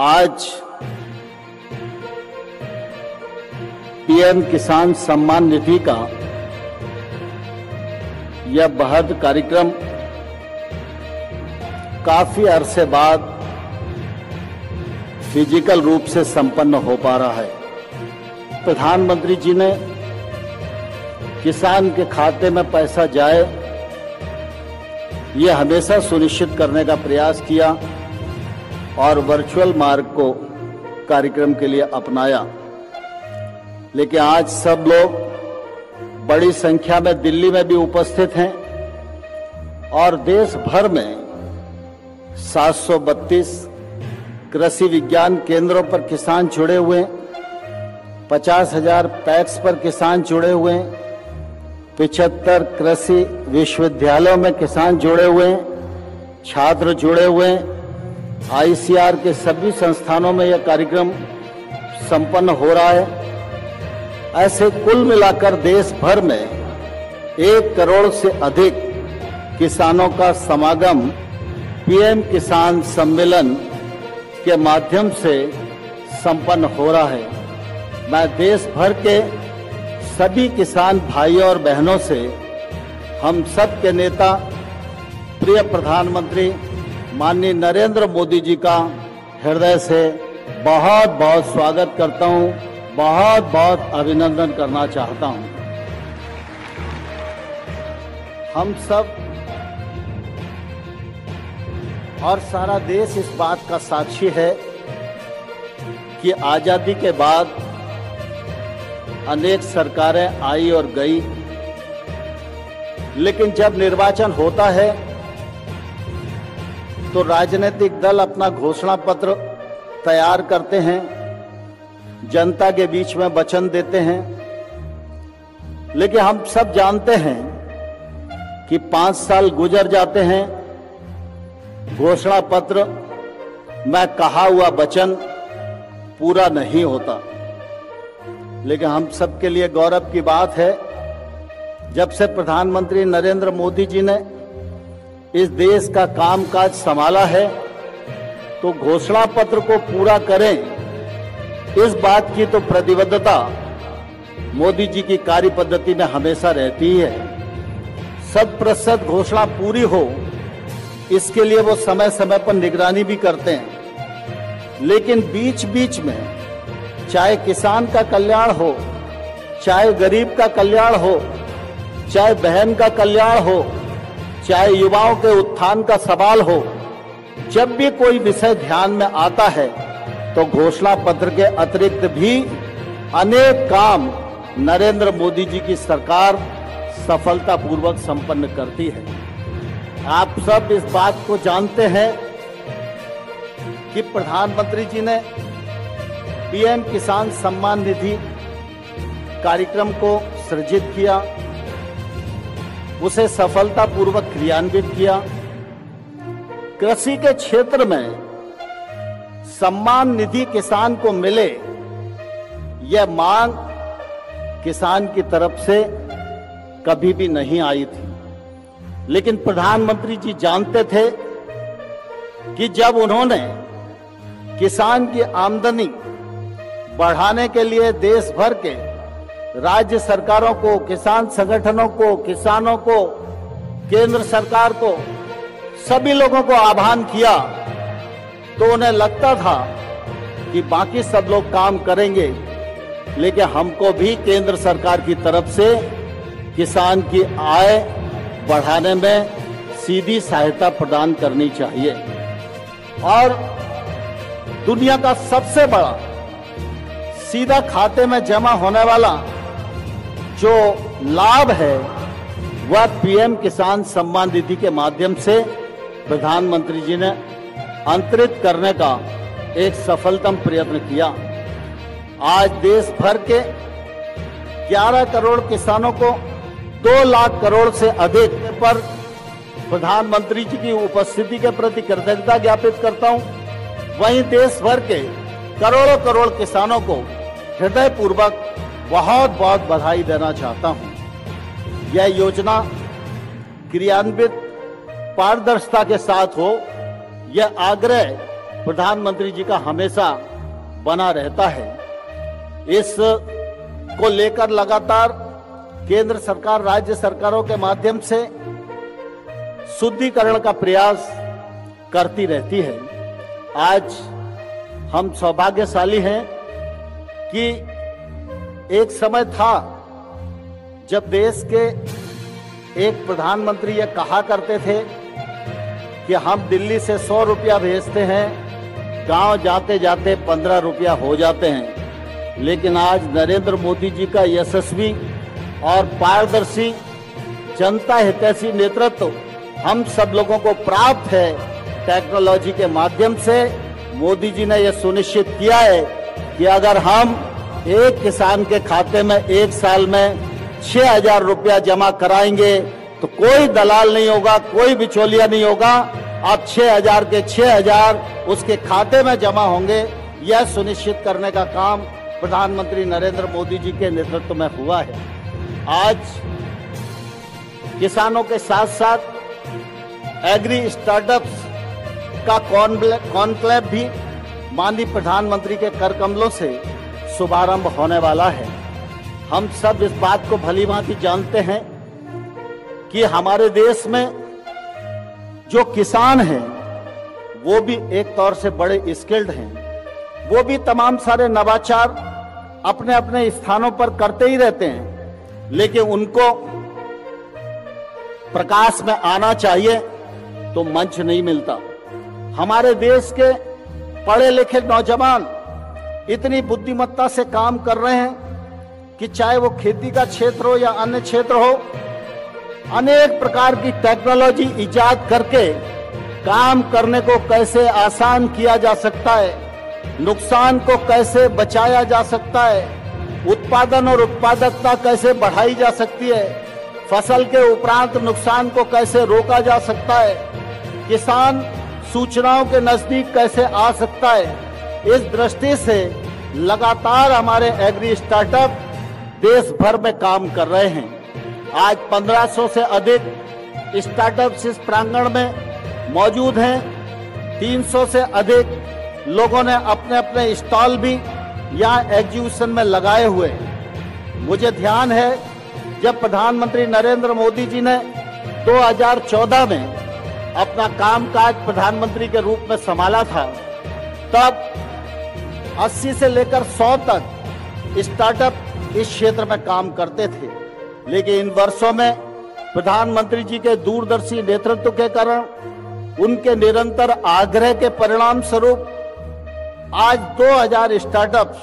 आज पीएम किसान सम्मान निधि का यह बृहद कार्यक्रम काफी अरसे बाद फिजिकल रूप से संपन्न हो पा रहा है। प्रधानमंत्री जी ने किसान के खाते में पैसा जाए, ये हमेशा सुनिश्चित करने का प्रयास किया और वर्चुअल मार्ग को कार्यक्रम के लिए अपनाया। लेकिन आज सब लोग बड़ी संख्या में दिल्ली में भी उपस्थित हैं और देश भर में 732 कृषि विज्ञान केंद्रों पर किसान जुड़े हुए हैं, 50,000 पैक्स पर किसान जुड़े हुए हैं, 75 कृषि विश्वविद्यालयों में किसान जुड़े हुए हैं, छात्र जुड़े हुए हैं। आईसीआर के सभी संस्थानों में यह कार्यक्रम संपन्न हो रहा है। ऐसे कुल मिलाकर देश भर में 1 करोड़ से अधिक किसानों का समागम पीएम किसान सम्मेलन के माध्यम से संपन्न हो रहा है। मैं देश भर के सभी किसान भाइयों और बहनों से, हम सब के नेता प्रिय प्रधानमंत्री माननीय नरेंद्र मोदी जी का हृदय से बहुत बहुत स्वागत करता हूं, बहुत बहुत अभिनंदन करना चाहता हूं। हम सब और सारा देश इस बात का साक्षी है कि आजादी के बाद अनेक सरकारें आई और गई, लेकिन जब निर्वाचन होता है तो राजनीतिक दल अपना घोषणा पत्र तैयार करते हैं, जनता के बीच में वचन देते हैं। लेकिन हम सब जानते हैं कि 5 साल गुजर जाते हैं, घोषणा पत्र में कहा हुआ वचन पूरा नहीं होता। लेकिन हम सबके लिए गौरव की बात है, जब से प्रधानमंत्री नरेंद्र मोदी जी ने इस देश का कामकाज संभाला है तो घोषणा पत्र को पूरा करें, इस बात की तो प्रतिबद्धता मोदी जी की कार्य पद्धति में हमेशा रहती है। 100% घोषणा पूरी हो, इसके लिए वो समय समय पर निगरानी भी करते हैं। लेकिन बीच बीच में चाहे किसान का कल्याण हो, चाहे गरीब का कल्याण हो, चाहे बहन का कल्याण हो, चाहे युवाओं के उत्थान का सवाल हो, जब भी कोई विषय ध्यान में आता है तो घोषणा पत्र के अतिरिक्त भी अनेक काम नरेंद्र मोदी जी की सरकार सफलतापूर्वक संपन्न करती है। आप सब इस बात को जानते हैं कि प्रधानमंत्री जी ने पीएम किसान सम्मान निधि कार्यक्रम को सृजित किया, उसे सफलतापूर्वक क्रियान्वित किया। कृषि के क्षेत्र में सम्मान निधि किसान को मिले, यह मांग किसान की तरफ से कभी भी नहीं आई थी। लेकिन प्रधानमंत्री जी जानते थे कि जब उन्होंने किसान की आमदनी बढ़ाने के लिए देश भर के राज्य सरकारों को, किसान संगठनों को, किसानों को, केंद्र सरकार को, सभी लोगों को आह्वान किया, तो उन्हें लगता था कि बाकी सब लोग काम करेंगे, लेकिन हमको भी केंद्र सरकार की तरफ से किसान की आय बढ़ाने में सीधी सहायता प्रदान करनी चाहिए। और दुनिया का सबसे बड़ा सीधा खाते में जमा होने वाला जो लाभ है वह पीएम किसान सम्मान निधि के माध्यम से प्रधानमंत्री जी ने अंतरित करने का एक सफलतम प्रयत्न किया। आज देश भर के 11 करोड़ किसानों को 2 लाख करोड़ से अधिक पर प्रधानमंत्री जी की उपस्थिति के प्रति कृतज्ञता ज्ञापित करता हूं। वहीं देश भर के करोड़ों करोड़ किसानों को हृदय पूर्वक बहुत बहुत बधाई देना चाहता हूं। यह योजना क्रियान्वित पारदर्शिता के साथ हो, यह आग्रह प्रधानमंत्री जी का हमेशा बना रहता है। इस को लेकर लगातार केंद्र सरकार राज्य सरकारों के माध्यम से शुद्धिकरण का प्रयास करती रहती है। आज हम सौभाग्यशाली हैं कि एक समय था जब देश के एक प्रधानमंत्री ये कहा करते थे कि हम दिल्ली से 100 रुपया भेजते हैं, गांव जाते जाते 15 रुपया हो जाते हैं। लेकिन आज नरेंद्र मोदी जी का यशस्वी और पारदर्शी जनता हितैषी नेतृत्व हम सब लोगों को प्राप्त है। टेक्नोलॉजी के माध्यम से मोदी जी ने यह सुनिश्चित किया है कि अगर हम एक किसान के खाते में एक साल में 6,000 रुपया जमा कराएंगे तो कोई दलाल नहीं होगा, कोई बिचौलिया नहीं होगा। अब 6,000 के 6,000 उसके खाते में जमा होंगे। यह सुनिश्चित करने का काम प्रधानमंत्री नरेंद्र मोदी जी के नेतृत्व में हुआ है। आज किसानों के साथ साथ एग्री स्टार्टअप्स का कॉन्क्लेव भी माननीय प्रधानमंत्री के कर कमलों से शुभारंभ होने वाला है। हम सब इस बात को भली भांति जानते हैं कि हमारे देश में जो किसान हैं वो भी एक तौर से बड़े स्किल्ड हैं। वो भी तमाम सारे नवाचार अपने अपने स्थानों पर करते ही रहते हैं, लेकिन उनको प्रकाश में आना चाहिए तो मंच नहीं मिलता। हमारे देश के पढ़े लिखे नौजवान इतनी बुद्धिमत्ता से काम कर रहे हैं कि चाहे वो खेती का क्षेत्र हो या अन्य क्षेत्र हो, अनेक प्रकार की टेक्नोलॉजी इजाद करके काम करने को कैसे आसान किया जा सकता है, नुकसान को कैसे बचाया जा सकता है, उत्पादन और उत्पादकता कैसे बढ़ाई जा सकती है, फसल के उपरांत नुकसान को कैसे रोका जा सकता है, किसान सूचनाओं के नजदीक कैसे आ सकता है। इस दृष्टि से लगातार हमारे एग्री स्टार्टअप देश भर में काम कर रहे हैं। आज 1500 से अधिक स्टार्टअप्स इस प्रांगण में मौजूद हैं। 300 से अधिक लोगों ने अपने अपने स्टॉल भी यहाँ एग्जीबिशन में लगाए हुए। मुझे ध्यान है जब प्रधानमंत्री नरेंद्र मोदी जी ने 2014 में अपना कामकाज प्रधानमंत्री के रूप में संभाला था, तब 80 से लेकर 100 तक स्टार्टअप इस क्षेत्र में काम करते थे। लेकिन इन वर्षों में प्रधानमंत्री जी के दूरदर्शी नेतृत्व के कारण, उनके निरंतर आग्रह के परिणाम स्वरूप आज 2000 स्टार्टअप्स